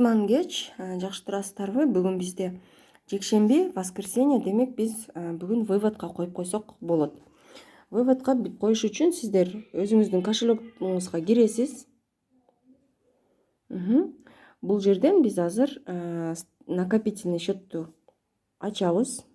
Кутман кеч, жакшы турасыздарбы? Бүгүн бизде жекшемби, воскресенье, демек биз бүгүн выводко коюп койсок болот. Выводко коюш үчүн сиздер өзүңүздүн кошелегиңизга киресиз. Бул жерден биз азыр накопительный счетту ачабыз.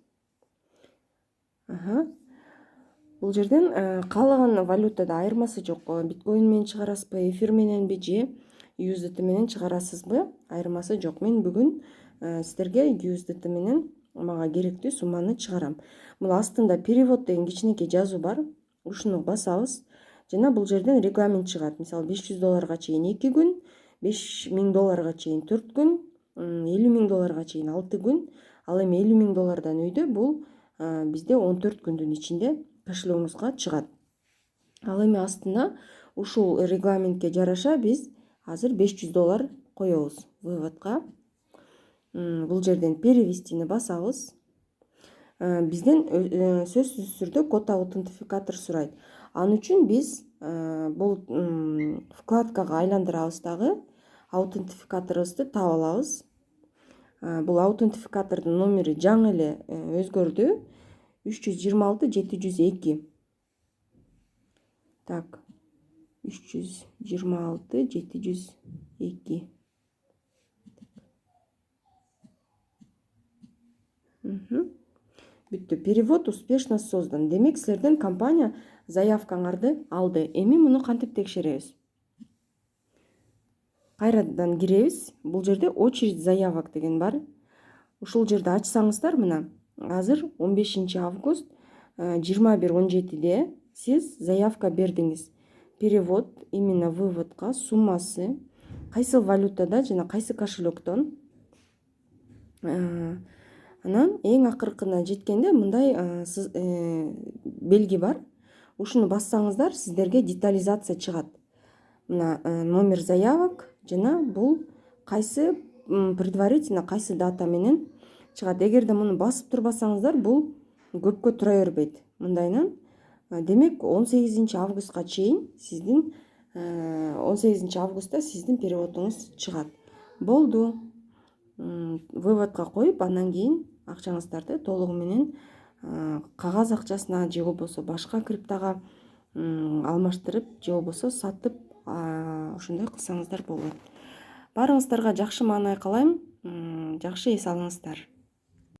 Бул жерден каалаган валютада айырмасы жок. Биткоин менен чыгарасызбы, эфир мененби же USDT менен чыгарасызбы? Айырмасы жок. Мен бүгүн сиздерге USDT менен мага керектүү сумманы чыгарам. Бул астында перевод деген кичинекей жазуу бар. Ушуну басабыз. Жана бул жерден регламент чыгат. Мисалы $500 чейин 2 күн, $5000 чейин 4 күн, $50,000 чейин 6 күн. Ал эми $50,000 өйдө бул бизде 14 күндүн ичинде кошелегибизге чыгат. Ал эми астына ушул регламентке жараша биз азыр $500 коебуз выводко. Бул жерден перевестини басабыз. Бизден сөзсүз түрдө код аутентификатор сурайт. Ал үчүн биз бул вкладкага айландырабыз дагы. Аутентификаторубузду таап алабыз. Бул аутентификатордун номери жаңы эле өзгөрдү. 326-702. Так. 326-702. Бүттү. Перевод успешно создан. Демек силерден компания заявкаңарды алды. Эми муну кантип текшеребиз? Кайрадан киребиз. Бул жерде очередь заявок деген бар. Ушул жерде ачсаңыздар мына азыр 15 август 21:17 сиз заявка бердиңиз. Перевод именно выводко суммасы кайсы валютада жана кайсы кошелектон. Анан эң акыркына жеткенде мындай белги бар. Ушуну бассаңыздар сиздерге детализация чыгат. Мына номер заявок жана бул кайсы предварительно кайсы дата менен чыгат. Эгерде муну басып турбасаңыздар бул көпкө тура бербейт. Мындайынан демек 18 августка чейин сиздин 18 августта сиздин переводуңуз чыгат. Болду. Выводко коюп, андан кийин акчаңыздарды толугу менен кагаз акчасына же болбосо башка криптога алмаштырып же болбосо сатып ошондой кылсаңыздар болот. Баарыңыздарга жакшы маанай каалайм. Жакшы эс алыңыздар.